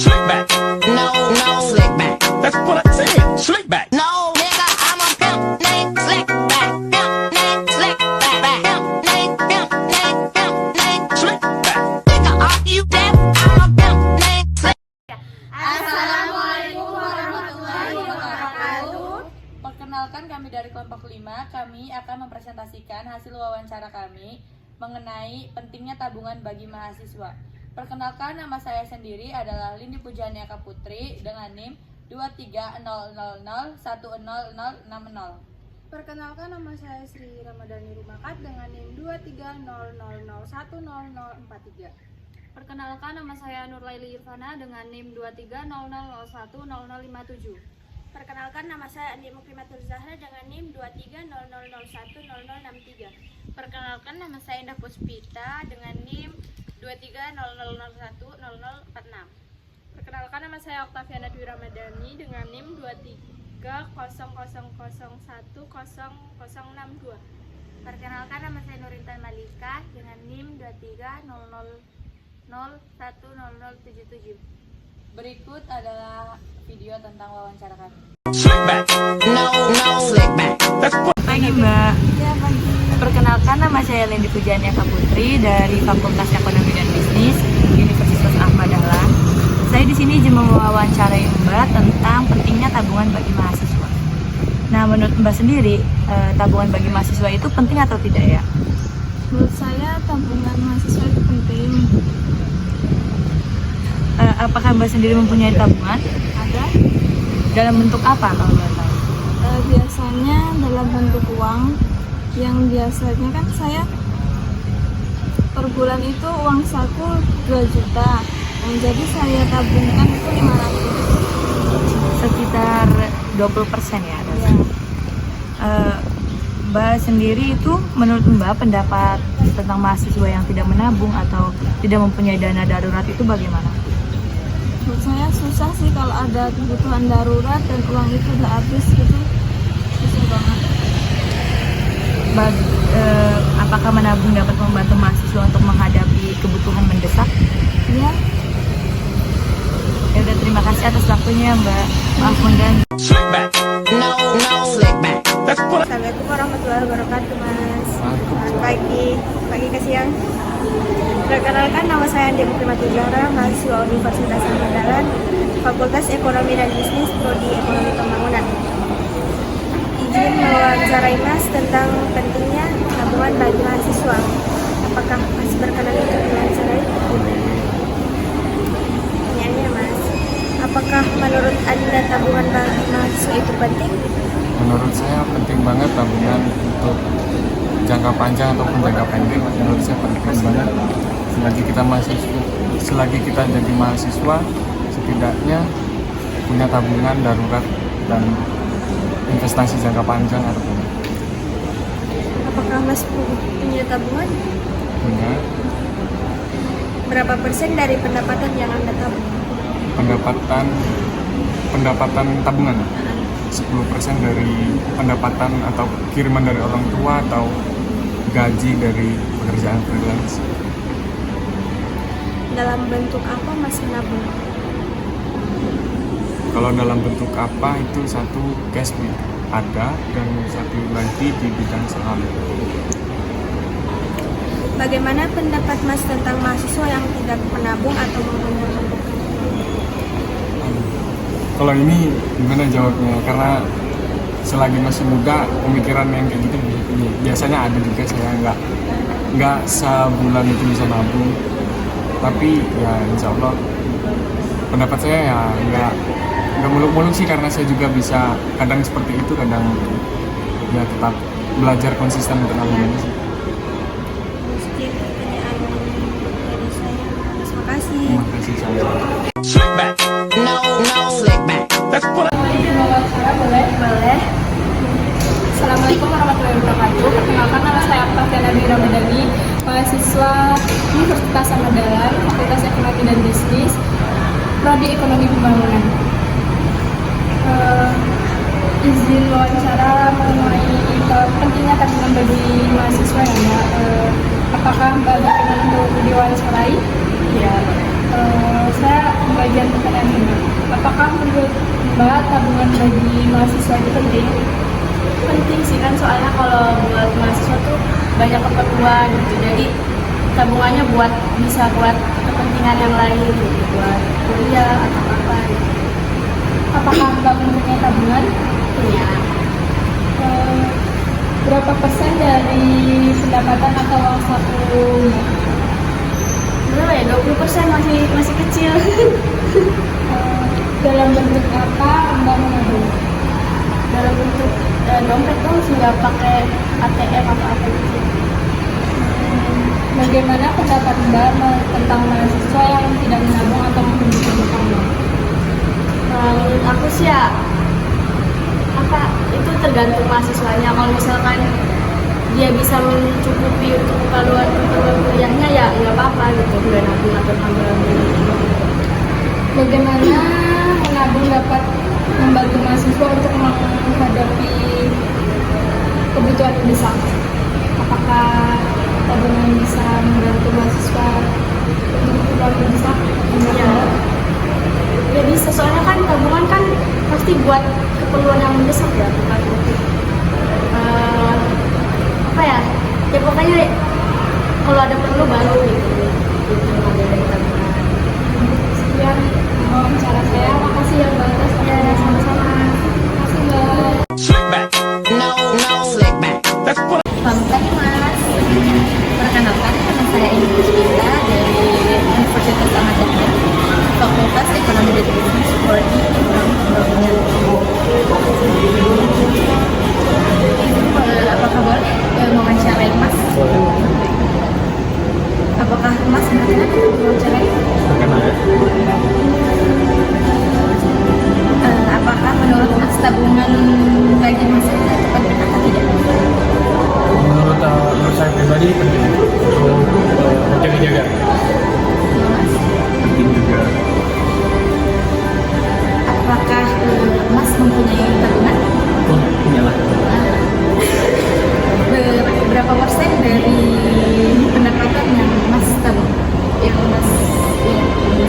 Slick back. No, slick back. That's what I said. Slick back. No, nigga, I'm a pimp named Slick back. Pimp named Slick back. Pimp named Slick back. Nigga, are you deaf? I'm a pimp named Slick. Assalamualaikum warahmatullahi wabarakatuh. Perkenalkan, kami dari kelompok 5. Kami akan mempresentasikan hasil wawancara kami mengenai pentingnya tabungan bagi mahasiswa. Perkenalkan, nama saya sendiri adalah Lindi Pujaniaka Putri dengan NIM 23000100060. Perkenalkan, nama saya Sri Ramadhani Rumakat dengan NIM 23000100043. Perkenalkan, nama saya Nurlaili Irfana dengan NIM 23000010057. Perkenalkan, nama saya Andi Mukrimatul Zahra dengan NIM 23000010063. Perkenalkan, nama saya Indah Puspita dengan NIM 23000010046. Perkenalkan, nama saya Oktaviana Dwi Ramadhani dengan NIM 23000010062. Perkenalkan, nama saya Nurintan Malika dengan NIM 23000010077. Berikut adalah video tentang wawancara kami. Slick back. No, slick back. That's what. Pagi Mbak. Perkenalkan, nama saya Lindi Pujaniaka Putri dari Fakultas Ekonomi dan Bisnis Universitas Ahmad Dahlan. Saya di sini izin mewawancarai Mbak tentang pentingnya tabungan bagi mahasiswa. Nah, menurut Mbak sendiri, tabungan bagi mahasiswa itu penting atau tidak ya? Menurut saya, tabungan mahasiswa itu penting. Apakah Mbak sendiri mempunyai tabungan? Ada, Dalam bentuk apa kalau Mbak tahu? biasanya dalam bentuk uang, yang biasanya kan saya per bulan itu uang saku 2 juta. Jadi saya tabungkan itu 500. Sekitar 20% ya. Mbak sendiri itu, menurut Mbak, pendapat tentang mahasiswa yang tidak menabung atau tidak mempunyai dana darurat itu bagaimana? Menurut saya susah sih kalau ada kebutuhan darurat dan uang itu udah habis gitu, susah banget. Apakah menabung dapat membantu mahasiswa untuk menghadapi kebutuhan mendesak? Ya, Ya udah, terima kasih atas waktunya Mbak. Maaf mengganggu. Slick back. No, slick back. That's what. Assalamualaikum warahmatullahi wabarakatuh, Mas. Pagi ke siang. Perkenalkan, nama saya Andi Mukrimatul Zahra, mahasiswa Universitas Ahmad Dahlan, Fakultas Ekonomi dan Bisnis, Prodi Ekonomi Pembangunan. Izin mewawancarai Mas tentang pentingnya tabungan bagi mahasiswa. Apakah Mas berkenan untuk mewawancarai? Pertanyaannya, Mas, apakah menurut Anda tabungan bagi mahasiswa itu penting? Menurut saya penting banget tabungan untuk jangka panjang ataupun jangka pendek. Menurut saya penting banget. Selagi kita jadi mahasiswa, setidaknya punya tabungan darurat dan investasi jangka panjang ataupun Apakah Mas punya tabungan? punya Berapa persen dari pendapatan yang Anda tabung? pendapatan tabungan 10% dari pendapatan atau kiriman dari orang tua atau gaji dari pekerjaan freelance. Dalam bentuk apa Mas menabung? Kalau dalam bentuk apa, itu satu cash ada dan satu lagi di bidang saham. Bagaimana pendapat Mas tentang mahasiswa yang tidak menabung atau mengumpulkan? Kalau ini gimana jawabnya? Karena selagi masih muda, pemikiran yang kayak gitu biasanya ada juga. Saya nggak sebulan itu bisa nabung, tapi ya insya Allah pendapat saya ya nggak muluk-muluk sih, karena saya juga bisa kadang seperti itu, kadang ya tetap belajar konsisten untuk nabung ini sih. Sekian pertanyaan dari saya. Terima kasih. Terima kasih saya. Slick back. No, slick back. That's what. boleh. Assalamualaikum warahmatullahi wabarakatuh. Perkenalkan, nama saya Oktaviana Dwi Ramadhani, mahasiswa Universitas Ahmad Dahlan, Fakultas Ekonomi dan Bisnis, Prodi Ekonomi Pembangunan. Izin wawancara mengenai pentingnya tabungan bagi mahasiswa ya Mbak. Apakah Mbak berkenan untuk diwawancarai? Ya, Saya pembagian pertanyaan ini. Apakah menurut Mbak tabungan bagi mahasiswa itu penting? Penting sih kan, soalnya kalau buat mahasiswa tuh banyak keperluan gitu, jadi tabungannya bisa buat kepentingan yang lain gitu, buat kuliah atau apa gitu. Apakah Mbak mempunyai tabungan? Punya. Berapa persen dari pendapatan atau uang saku? Berapa ya? 20%, masih kecil. Dalam bentuk apa Mbak menabung? Dalam bentuk dompet tuh nggak pakai ATM atau apa gitu. Bagaimana pendapat Mbak tentang mahasiswa yang tidak menabung atau memiliki utang? Menurut aku sih ya, itu tergantung mahasiswanya. Kalau misalkan dia bisa mencukupi untuk keperluan kuliahnya ya nggak apa-apa gitu, nggak nabung atau nabung. Bagaimana menabung dapat membantu mahasiswa untuk menghadapi kebutuhan mendesak? Apakah tabungan bisa membantu mahasiswa untuk kebutuhan mendesak? Ya bisa, soalnya kan tabungan kan pasti buat keperluan yang mendesak ya, bukan untuk ya pokoknya kalau ada perlu baru gitu ada dari tabungan. Sekian wawancara saya. Makasih ya Mbak atas pertanyaan. Sama-sama. Makasih Mbak. Slick back. No, slick back. That's what Selamat pagi Mas. Perkenalkan, nama saya Indi Puspita dari Universitas Ahmad Yani, Fakultas Ekonomi dan Bisnis, Prodi Ekonomi Pembangunan. Apakah boleh mewawancarai Mas? Apakah Mas berkenan mewawancarai? Apakah menurut Mas tabungan bagi mahasiswa itu penting atau tidak? Menurut saya pribadi penting untuk menjaga. Penting juga. Apakah Mas mempunyai tabungan? Punyalah. Berapa persen dari pendapatan yang Mas tabung?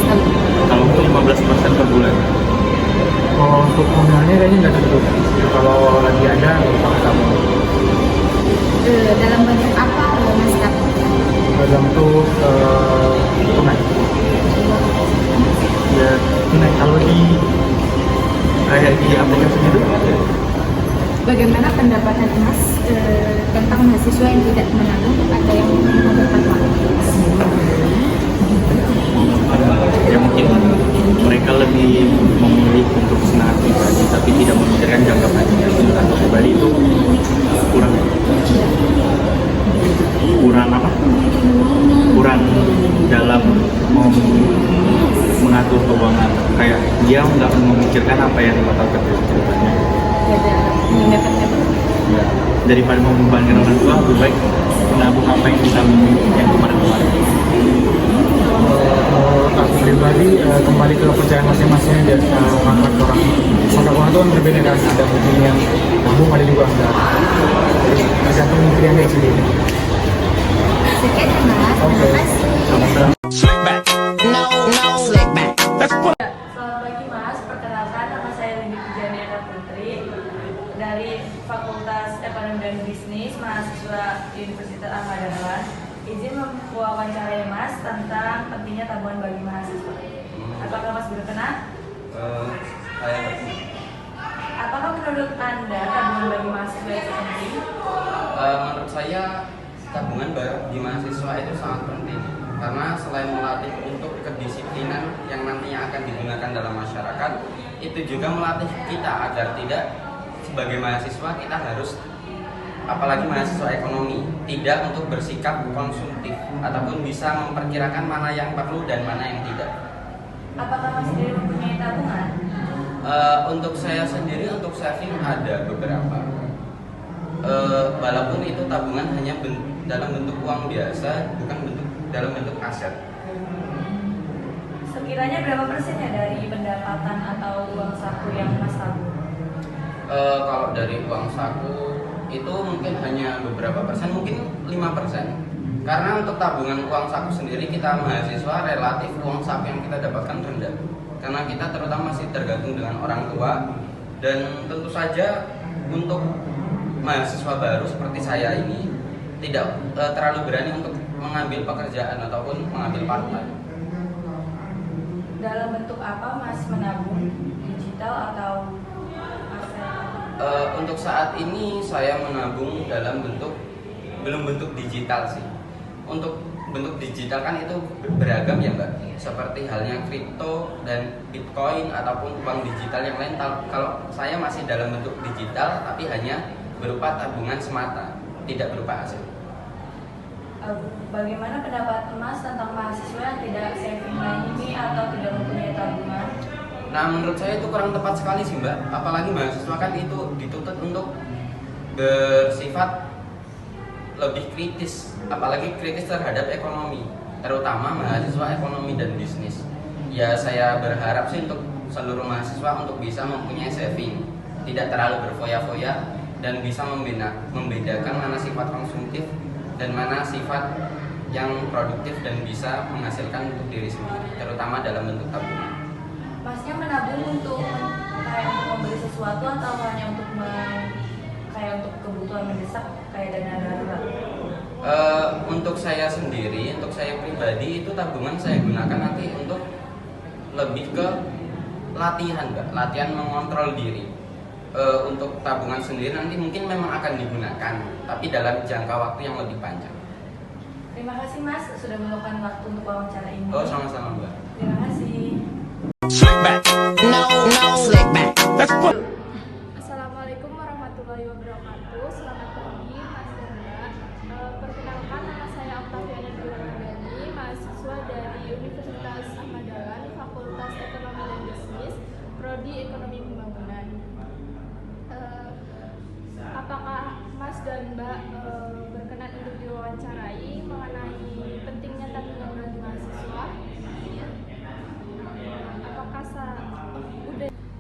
Tabung? Kalau untuk 15% per bulan. Kalau untuk nominalnya kayaknya nggak tentukan. Kalau lagi ada, kalau kamu Dalam bentuk apa Mas tabung? dalam bentuk tunai. Ya, tunai kalau di kayak di aplikasi itu. Bagaimana pendapatan Mas tentang mahasiswa yang tidak menabung atau yang menabung tanpa? Ya mungkin mereka lebih memilih untuk senang pribadi tapi tidak memikirkan jangka panjang. Untuk aku pribadi itu kurang dalam mengatur keuangan, kayak dia nggak memikirkan apa yang bakal terjadi ke depannya. Ya, daripada membebankan orang tua, lebih baik menabung apa yang bisa yang kemarin-kemarin. Aku pribadi kembali ke kepercayaan masing-masing dan mengangkat orang. Orang itu kan berbeda kan, ada mungkin yang nabung, ada juga enggak. Tergantung pilihan dia sendiri. Sekian ya Mas, terima kasih. slick back. No, slick back. That's what Selamat pagi Mas, perkenalkan nama saya Lindi Pujaniaka Putri dari Fakultas Ekonomi dan Bisnis, mahasiswa Universitas Ahmad Yani. Izin mewawancarai Mas tentang pentingnya tabungan bagi mahasiswa. Apakah Mas berkenan? Apakah menurut Anda tabungan bagi mahasiswa itu penting? Menurut saya tabungan bagi mahasiswa itu sangat penting karena selain melatih untuk kedisiplinan yang nantinya akan digunakan dalam masyarakat, itu juga melatih kita agar tidak sebagai mahasiswa kita harus, apalagi mahasiswa ekonomi, tidak untuk bersikap konsumtif ataupun bisa memperkirakan mana yang perlu dan mana yang tidak. Apakah Mas sendiri mempunyai tabungan? Untuk saya sendiri, untuk saving ada beberapa. Walaupun itu tabungan hanya dalam bentuk uang biasa, bukan dalam bentuk aset. Sekiranya berapa persen ya dari pendapatan atau uang saku yang Mas tabung? Kalau dari uang saku itu mungkin hanya beberapa persen, mungkin 5%. Karena untuk tabungan uang saku sendiri, kita mahasiswa relatif uang saku yang kita dapatkan rendah. Karena kita terutama masih tergantung dengan orang tua. Dan tentu saja untuk mahasiswa baru seperti saya ini tidak terlalu berani untuk mengambil pekerjaan ataupun mengambil part-time. Dalam bentuk apa Mas menabung? Digital atau aset? Untuk saat ini saya menabung dalam belum bentuk digital sih. Untuk bentuk digital kan itu beragam ya Mbak, seperti halnya kripto dan bitcoin ataupun uang digital yang lain. Kalau saya masih dalam bentuk digital tapi hanya berupa tabungan semata, tidak berupa aset. Bagaimana pendapat Mas tentang mahasiswa yang tidak saving money atau tidak mempunyai tabungan? Nah, menurut saya itu kurang tepat sekali sih Mbak. Apalagi mahasiswa kan itu dituntut untuk bersifat lebih kritis, apalagi kritis terhadap ekonomi, terutama mahasiswa ekonomi dan bisnis. Ya, saya berharap sih untuk seluruh mahasiswa untuk bisa mempunyai saving, tidak terlalu berfoya-foya, dan bisa membedakan mana sifat konsumtif dan mana sifat yang produktif dan bisa menghasilkan untuk diri sendiri, terutama dalam bentuk tabungan. Masnya menabung untuk membeli sesuatu atau hanya untuk untuk kebutuhan mendesak kayak dana darurat? Untuk saya sendiri, untuk saya pribadi itu tabungan saya gunakan nanti untuk lebih ke latihan Mbak, latihan mengontrol diri. Untuk tabungan sendiri nanti mungkin memang akan digunakan, tapi dalam jangka waktu yang lebih panjang. Terima kasih Mas sudah meluangkan waktu untuk wawancara ini. Oh, sama-sama Mbak. Terima kasih. Slick back. No, slick back. Let's put. Assalamualaikum warahmatullahi wabarakatuh. Selamat pagi Mas dan Mbak. Perkenalkan, nama saya Octaviana Dwi, mahasiswa dari Universitas Ahmad Dahlan, Fakultas Ekonomi dan Bisnis, Prodi Ekonomi Pembangunan. Apakah Mas dan Mbak berkenan untuk diwawancarai mengenai pentingnya tabungan bagi mahasiswa?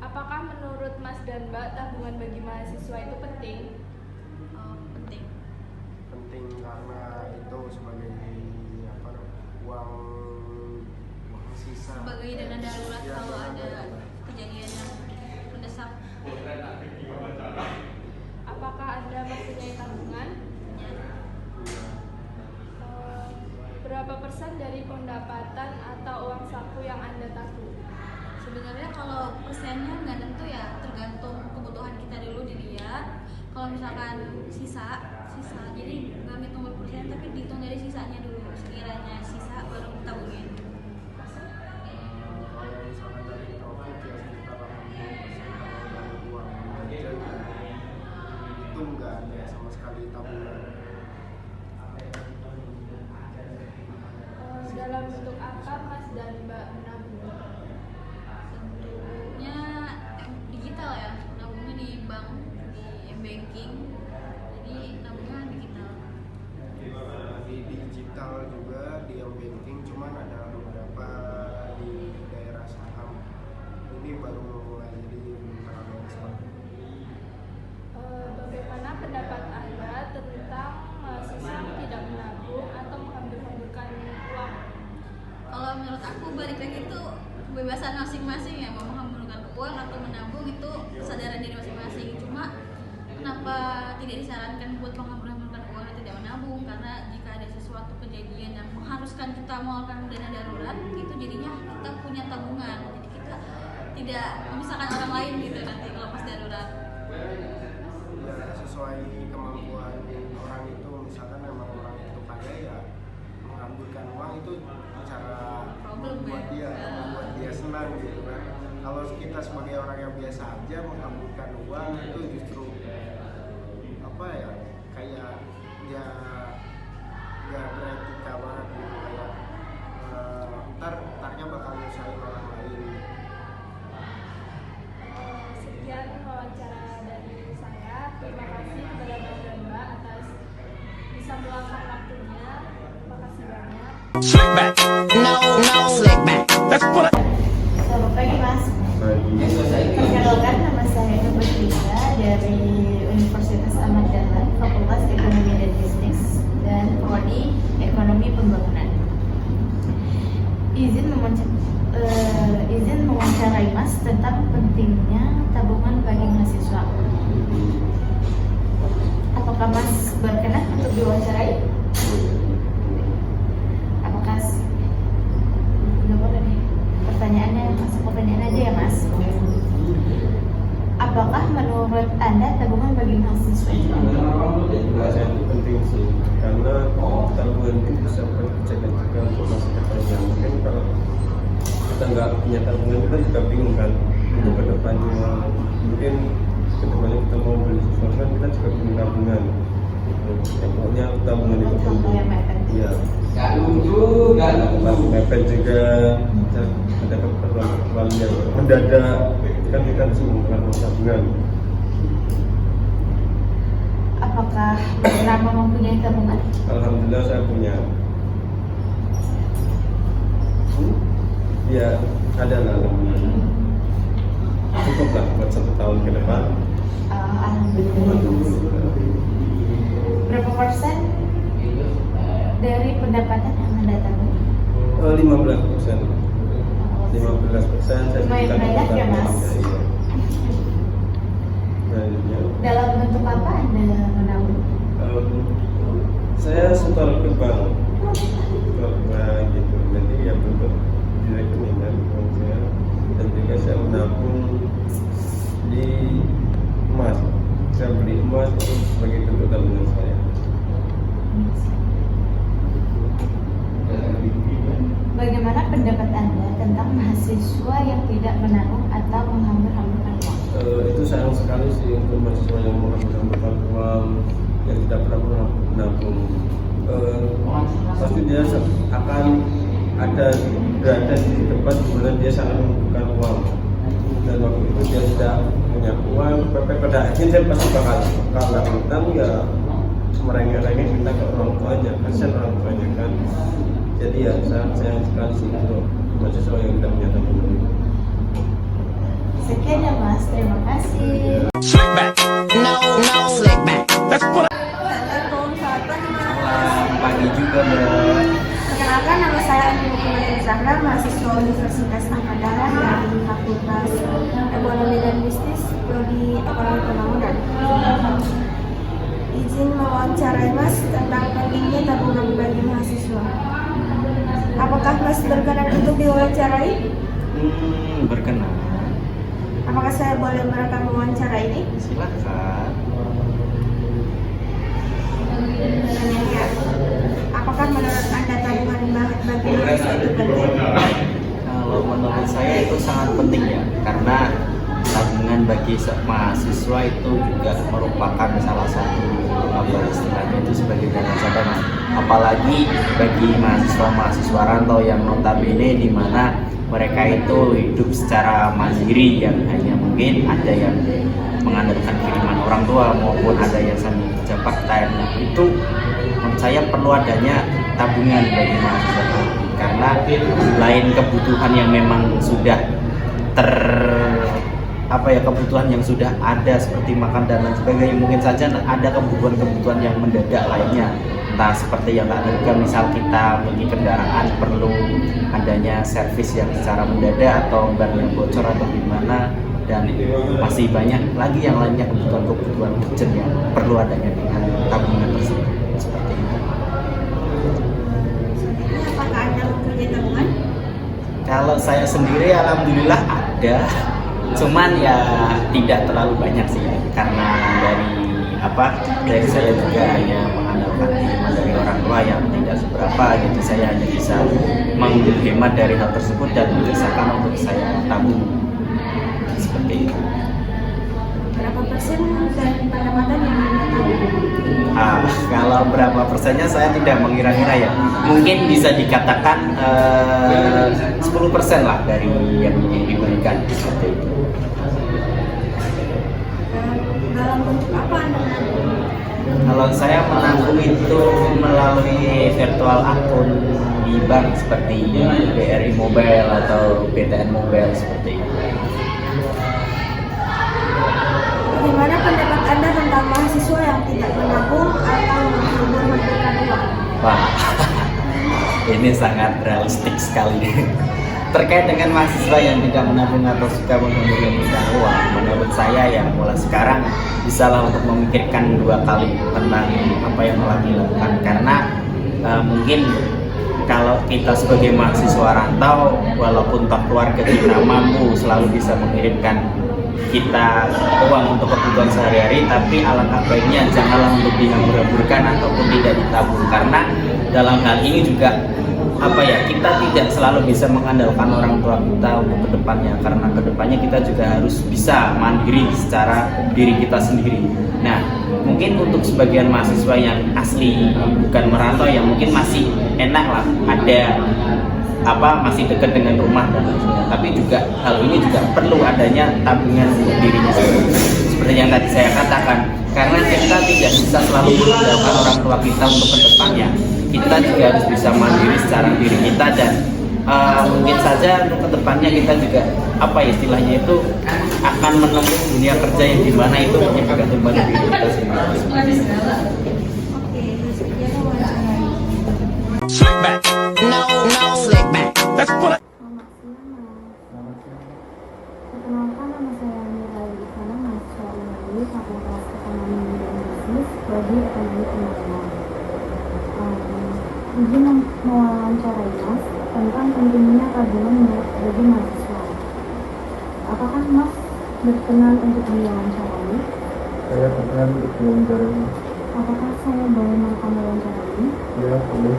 Apakah menurut Mas dan Mbak tabungan bagi mahasiswa itu penting? Penting karena itu sebagai uang sisa, sebagai dana darurat kalau ada kejadian yang mendesak. Apakah Anda mempunyai tabungan? Berapa persen dari pendapatan atau uang saku yang Anda tabung? Sebenarnya kalau persennya nggak tentu ya, tergantung kebutuhan kita dulu dilihat. Kalau misalkan sisa, jadi nggak ngitung persen tapi dihitung dari sisanya dulu. Sekiranya sisa baru tabungin. kalau misalkan dari profit ya sekitar 80%, kalau dari uang aja itu nggak ada sama sekali tabungan. Dalam bentuk apa Mas dan Mbak menabung? Bentuknya digital ya, nabungnya di bank, di banking, jadi nabungnya digital. Di digital juga, di banking, cuman ada beberapa di daerah saham. Ini baru mulai, jadi belum terlalu expert. Bagaimana pendapat Anda tentang mahasiswa yang tidak menabung atau mengambil-ambilkan uang? Kalau menurut aku balik lagi itu kebebasan masing-masing ya, mau mengambilkan uang atau menabung itu kesadaran diri masing-masing. Cuma kenapa tidak disarankan buat mengambilkan uang atau tidak menabung? Karena jika ada sesuatu kejadian yang mengharuskan kita mengeluarkan dana darurat, itu jadinya kita punya tabungan. Jadi kita tidak memisahkan orang lain gitu nanti kalau pas darurat. Ya sesuai kemampuan orang itu, misalkan memang orang itu kaya ya mengambilkan uang itu cara membuat dia senang gitu kan. Kalau kita sebagai orang yang biasa aja mengambilkan uang itu justru kayak ya nggak beretika banget gitu, kayak ntarnya bakal nyusahin orang lain. Sekian wawancara dari saya. Terima kasih kepada Mas dan Mbak atas bisa meluangkan waktunya. Terima kasih banyak. Slick back. No, slick back. Let's put. Selamat pagi Mas. Perkenalkan, nama saya Nubes Lisa dari Universitas Ahmad Dahlan, Fakultas Ekonomi dan Bisnis dan Prodi Ekonomi izin mewawancarai Mas tentang pentingnya tabungan bagi mahasiswa. Apakah Mas berkenan untuk diwawancarai? Apakah nggak boleh nih? Pertanyaannya masuk pertanyaan aja ya Mas. Apakah menurut Anda tabungan bagi mahasiswa itu penting sih, karena tabungan itu bisa berjaga juga untuk masa depannya. Mungkin kalau kita nggak punya tabungan, kita juga bingung kan untuk kedepannya. Mungkin kedepannya kita mau beli sesuatu kan kita juga punya tabungan. Ya, pokoknya tabungan itu penting. Iya. Mepet juga ada keperluan yang mendadak kan kita harus menggunakan tabungan. Apakah Bapak mempunyai tabungan? Alhamdulillah saya punya. Ya ada lah. Cukup lah buat 1 tahun ke depan. Alhamdulillah. Berapa persen dari pendapatan yang Anda tabung? 15%. 15% saya Lumayan banyak ya Mas. Ya. Dalam bentuk apa Anda menabung? Saya setor ke bank, gitu. Nanti ya bentuk di rekening uang saya, dan juga saya menabung di emas. Saya beli emas itu sebagai bentuk tabungan saya. Bagaimana pendapat Anda tentang mahasiswa yang tidak menabung atau menghambur-hamburkan uang? Itu sayang sekali sih untuk mahasiswa yang menghambur-hamburkan uang, yang tidak pernah menabung. Pasti dia akan berada di tempat di mana dia sangat membutuhkan uang, dan waktu itu dia tidak punya uang. Pada akhirnya dia pasti bakal utang, ya merengek-rengek minta ke orang tuanya, kasihan orang tuanya kan. Jadi ya sangat sayang sekali sih untuk mahasiswa yang tidak punya tabungan. Sekian ya Mas, terima kasih. Slick back. No, slick back. Let's put Selamat pagi juga Mbak. Perkenalkan, nama saya Andi Muhammad Zahra, mahasiswa Universitas Ahmad Dahlan dari Fakultas Ekonomi dan Bisnis, Prodi Ekonomi Pembangunan. Izin mewawancarai Mas tentang pentingnya tabungan bagi mahasiswa. Apakah Mas berkenan untuk diwawancarai? Berkenan. Apakah saya boleh merekam wawancara ini? Silakan. Pertanyaannya, apakah menurut Anda tabungan bagi mahasiswa itu penting? Kalau menurut saya itu sangat penting ya, karena tabungan bagi mahasiswa itu juga merupakan salah satu istilahnya itu sebagai dana cadangan. Apalagi bagi mahasiswa rantau yang notabene di mana mereka itu hidup secara mandiri, yang hanya mungkin ada yang mengandalkan kiriman orang tua maupun ada yang sambil kerja part time. Itu menurut saya perlu adanya tabungan bagi mahasiswa, karena lain kebutuhan yang memang sudah kebutuhan yang sudah ada seperti makan dan lain sebagainya, mungkin saja ada kebutuhan yang mendadak lainnya, entah seperti yang tak terduga, misal kita beli kendaraan perlu adanya servis yang secara mendadak atau ban yang bocor atau gimana, dan masih banyak lagi yang lainnya kebutuhan urgent yang perlu adanya dengan tabungan tersebut seperti itu. Apakah Anda mempunyai tabungan? Kalau saya sendiri alhamdulillah ada, cuman ya tidak terlalu banyak sih, karena dari saya juga hanya mengandalkan kiriman dari orang tua yang tidak seberapa, jadi saya hanya bisa menghemat dari hal tersebut dan menyisakan untuk saya tabung seperti itu. Berapa persen dari pendapatan yang Anda tabung? Kalau berapa persennya saya tidak mengira-ngira ya, mungkin bisa dikatakan 10% lah dari yang diberikan seperti itu. Dalam bentuk apa Anda menabung? Kalau saya menabung itu melalui virtual akun di bank seperti BRI Mobile atau BTN Mobile seperti itu. Bagaimana pendapat Anda tentang mahasiswa yang tidak menabung atau menghambur-hamburkan uang? Wah, ini ini sangat realistik sekali. Terkait dengan mahasiswa yang tidak menabung atau suka memberikan uang, menurut saya ya mulai sekarang bisalah untuk memikirkan 2 kali tentang apa yang telah dilakukan, karena mungkin kalau kita sebagai mahasiswa rantau, walaupun tak keluarga kita mampu selalu bisa mengirimkan kita uang untuk kebutuhan sehari-hari, tapi alangkah baiknya janganlah untuk dihambur-hamburkan ataupun tidak ditabung, karena dalam hal ini juga kita tidak selalu bisa mengandalkan orang tua kita untuk kedepannya, karena kedepannya kita juga harus bisa mandiri secara diri kita sendiri. Nah, mungkin untuk sebagian mahasiswa yang asli bukan merantau, yang mungkin masih enak lah, ada masih dekat dengan rumah dan lain-lain, tapi juga hal ini juga perlu adanya tabungan untuk dirinya sendiri, seperti yang tadi saya katakan, karena kita tidak bisa selalu mengandalkan orang tua kita untuk kedepannya. Kita juga harus bisa mandiri secara diri kita, dan mungkin saja untuk kedepannya kita juga istilahnya itu akan menempuh dunia kerja yang dimana itu hanya bergantung pada diri kita sendiri. Slick back. No, slick back. Let's put it. Perkenalkan, nama saya Nurul Ifana, mahasiswa UNAI Fakultas Ekonomi dan Bisnis, Prodi Ekonomi Pembangunan. Izin mewawancarai Mas tentang pentingnya tabungan bagi mahasiswa. Apakah Mas berkenan untuk diwawancarai? Saya berkenan untuk diwawancarai. Apakah saya boleh merekam wawancara ini? Ya, boleh.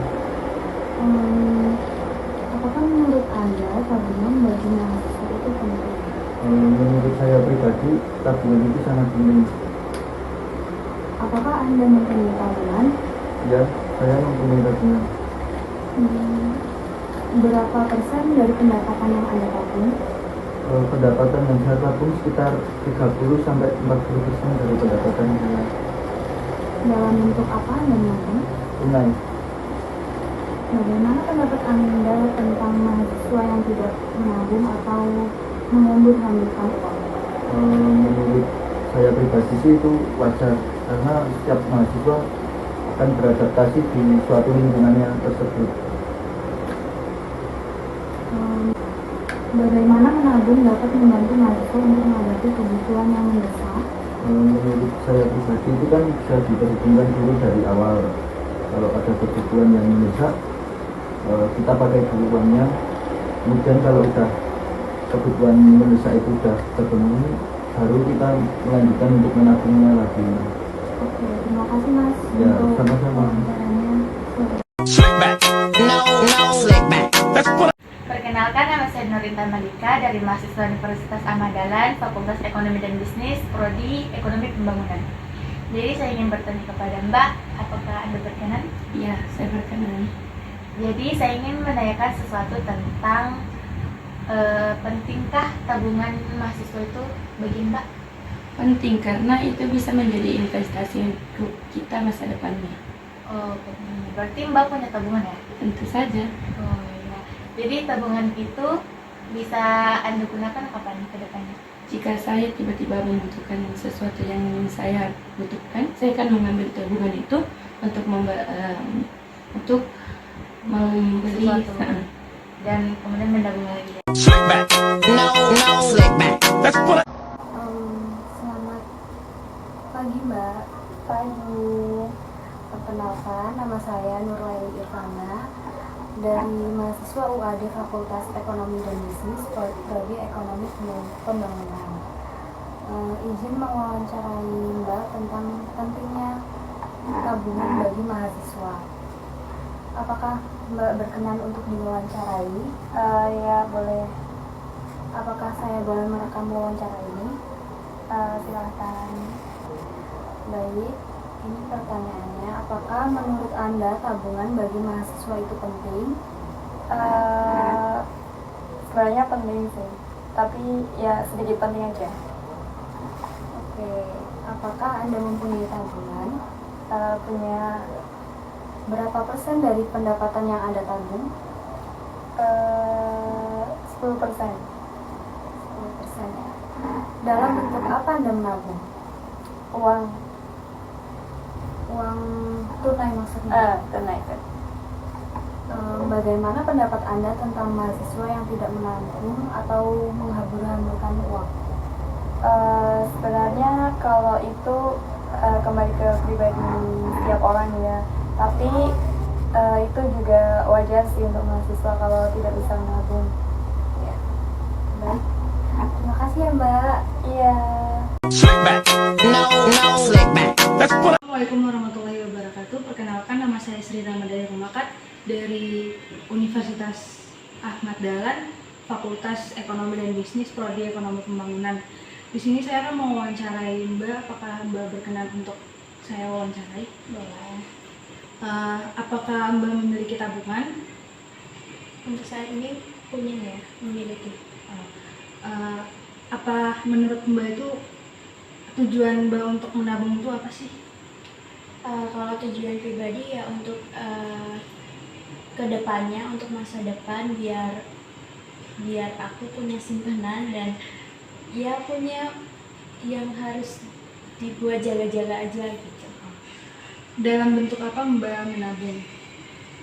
Apakah menurut Anda tabungan bagi mahasiswa itu penting? Menurut saya pribadi, tabungan itu sangat penting. Apakah Anda mempunyai tabungan? Ya, saya mempunyai tabungan. Berapa persen dari pendapatan yang Anda tabung? Pendapatan yang saya tabung sekitar 30-40% dari pendapatan saya. Dalam bentuk apa Anda menabung? Tunai. Bagaimana pendapat Anda tentang mahasiswa yang tidak menabung atau menghambur-hamburkan uang? Menurut saya pribadi sih itu wajar, karena setiap mahasiswa akan beradaptasi di suatu lingkungannya tersebut. Bagaimana menabung dapat membantu mahasiswa untuk menghadapi kebutuhan yang mendesak? Menurut saya pribadi itu kan bisa diperhitungkan dulu dari awal. Kalau ada kebutuhan yang mendesak, kita pakai dulu uangnya. Kemudian kalau udah kebutuhan mendesak itu sudah terpenuhi, baru kita melanjutkan untuk menabungnya lagi. Oke, terima kasih Mas. Ya, untuk sama-sama. wawancaranya. Slick back. No, slick back. Let's put it. Perkenalkan, nama saya Nurinta Malika dari mahasiswa Universitas Ahmad Dahlan, Fakultas Ekonomi dan Bisnis, Prodi Ekonomi Pembangunan. Jadi saya ingin bertanya kepada Mbak, apakah Anda berkenan? Iya, saya berkenan. Jadi saya ingin menanyakan sesuatu tentang pentingkah tabungan mahasiswa itu bagi Mbak? Penting karena itu bisa menjadi investasi untuk kita masa depannya. Oh, penting. Berarti Mbak punya tabungan ya? Tentu saja. Oh iya. Jadi tabungan itu bisa Anda gunakan kapan ke depannya? Jika saya tiba-tiba membutuhkan sesuatu yang saya butuhkan, saya akan mengambil tabungan itu untuk membeli Sesuatu. Dan kemudian menabung lagi. Slick back. No, slick back. Let's put it. Selamat pagi Mbak. Pagi. Perkenalkan, nama saya Nurul Ifana dari mahasiswa UAD Fakultas Ekonomi dan Bisnis, Prodi Ekonomi Pembangunan. Izin mewawancarai Mbak tentang pentingnya tabungan bagi mahasiswa. Apakah Mbak berkenan untuk diwawancarai? Ya, boleh. Apakah saya boleh merekam wawancara ini? Silakan. Baik, ini pertanyaannya. Apakah menurut Anda tabungan bagi mahasiswa itu penting? Sebenarnya penting sih, tapi ya sedikit penting aja. Oke, apakah Anda mempunyai tabungan? Punya Berapa persen dari pendapatan yang Anda tabung? 10%. 10% ya. Dalam bentuk apa Anda menabung? Uang Uang tunai maksudnya? tunai. Bagaimana pendapat Anda tentang mahasiswa yang tidak menabung atau menghambur-hamburkan uang? Sebenarnya kalau itu kembali ke pribadi setiap orang ya, tapi itu juga wajar sih untuk mahasiswa kalau tidak bisa menabung. Ya. Baik, terima kasih ya Mbak. Iya. Slick back. No, slick back. Let's put Assalamualaikum warahmatullahi wabarakatuh. Perkenalkan, nama saya Sri Ramadhani Rumakat dari Universitas Ahmad Dahlan, Fakultas Ekonomi dan Bisnis, Prodi Ekonomi Pembangunan. Di sini saya akan mewawancarai Mbak. Apakah Mbak berkenan untuk saya wawancarai? Boleh. Apakah Mbak memiliki tabungan? Untuk saat ini punya ya, memiliki. Apa menurut Mbak itu tujuan Mbak untuk menabung itu apa sih? Kalau tujuan pribadi ya untuk kedepannya, untuk masa depan, biar aku punya simpanan dan ya punya yang harus dibuat jaga-jaga aja gitu. Dalam bentuk apa Mbak menabung?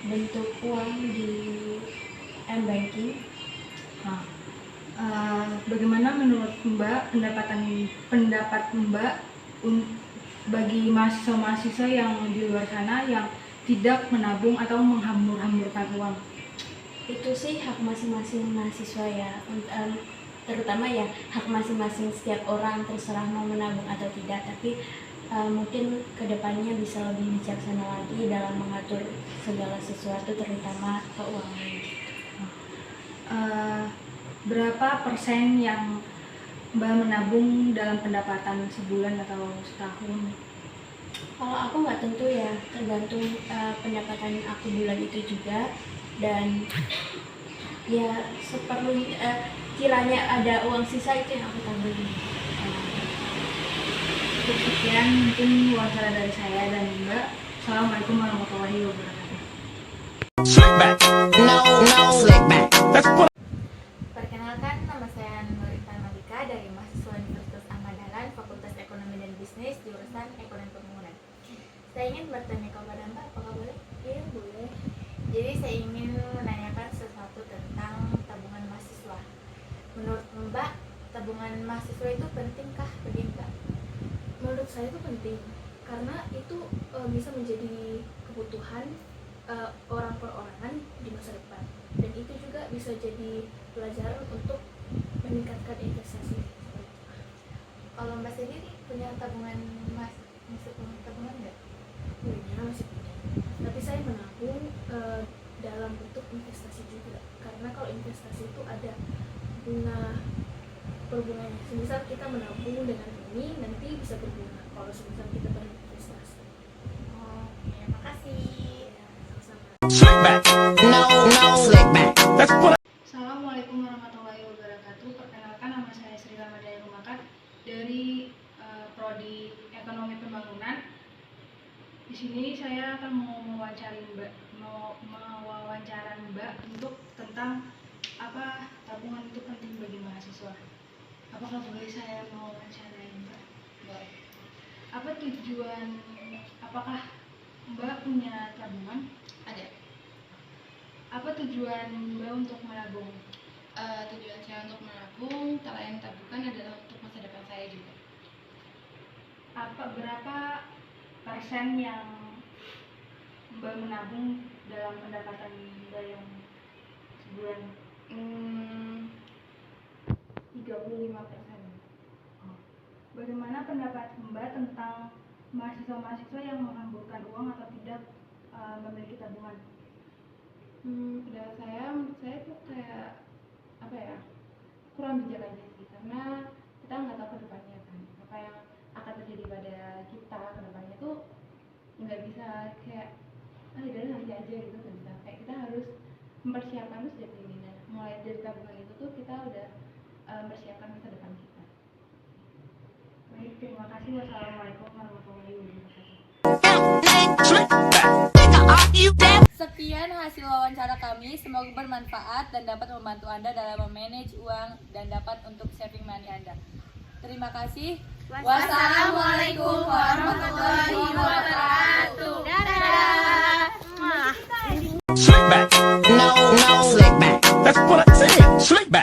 Bentuk uang di m-banking. Bagaimana menurut Mbak pendapat Mbak bagi mahasiswa-mahasiswa yang di luar sana yang tidak menabung atau menghambur-hamburkan uang? Itu sih hak masing-masing mahasiswa ya, terutama ya hak masing-masing setiap orang, terserah mau menabung atau tidak, tapi mungkin kedepannya bisa lebih bijaksana lagi dalam mengatur segala sesuatu, terutama keuangan. Berapa persen yang Mbak menabung dalam pendapatan sebulan atau setahun? Kalau aku nggak tentu ya, tergantung pendapatan aku bulan itu juga, dan ya kiranya ada uang sisa itu yang aku tabung. Sekian mungkin wawancara dari saya dan Mbak. Assalamualaikum warahmatullahi wabarakatuh. slick back. No, slick back. Let's put Perkenalkan, nama saya Nur Intan Malika dari mahasiswa Universitas Ahmad Dahlan, Fakultas Ekonomi dan Bisnis, jurusan Ekonomi Pembangunan. Saya ingin bertanya kepada Mbak, apakah boleh? Iya boleh. Jadi saya ingin menanyakan sesuatu tentang tabungan mahasiswa. Menurut Mbak, tabungan mahasiswa itu pentingkah bagi Mbak? Menurut saya itu penting karena itu bisa menjadi kebutuhan orang perorangan di masa depan, dan itu juga bisa jadi pelajaran untuk meningkatkan investasi. Kalau Mbak sendiri punya tabungan tabungan nggak? Punya, masih punya, tapi saya menabung dalam bentuk investasi juga, karena kalau investasi itu ada berbunganya. Semisal kita menabung dengan ini, nanti bisa berbunga kalau semisal kita berinvestasi. Oke, makasih. slick back. No, slick back. Let's put Assalamualaikum warahmatullahi wabarakatuh. Perkenalkan, nama saya Sri Ramadhani Rumakat dari Prodi Ekonomi Pembangunan. Di sini saya akan mewawancara Mbak untuk tentang apa tabungan itu penting bagi mahasiswa. Apakah boleh saya mewawancarai Mbak? Boleh. Apakah Mbak punya tabungan? Ada. Apa tujuan Mbak untuk menabung? Tujuan saya untuk menabung, selain tabungan, adalah untuk masa depan saya juga. Berapa persen yang Mbak menabung dalam pendapatan Mbak yang sebulan? 35%. Bagaimana pendapat Mbak tentang mahasiswa-mahasiswa yang menghamburkan uang atau tidak memiliki tabungan? Menurut saya itu kayak apa ya, kurang bijak aja sih, karena kita nggak tahu kedepannya kan apa yang akan terjadi pada kita kedepannya tuh. Nggak bisa kayak dari nanti aja gitu, nggak bisa. Kayak kita harus mempersiapkan tuh sejak dini. Nah, mulai dari tabungan itu tuh kita udah mempersiapkan masa depan kita. Baik, terima kasih. Wassalamualaikum warahmatullahi wabarakatuh. Sekian hasil wawancara kami, semoga bermanfaat dan dapat membantu Anda dalam memanage uang dan dapat untuk saving money Anda. Terima kasih. Wassalamualaikum warahmatullahi wabarakatuh. Dadah. slick back. back. No, slick back. That's what I said. Slick back.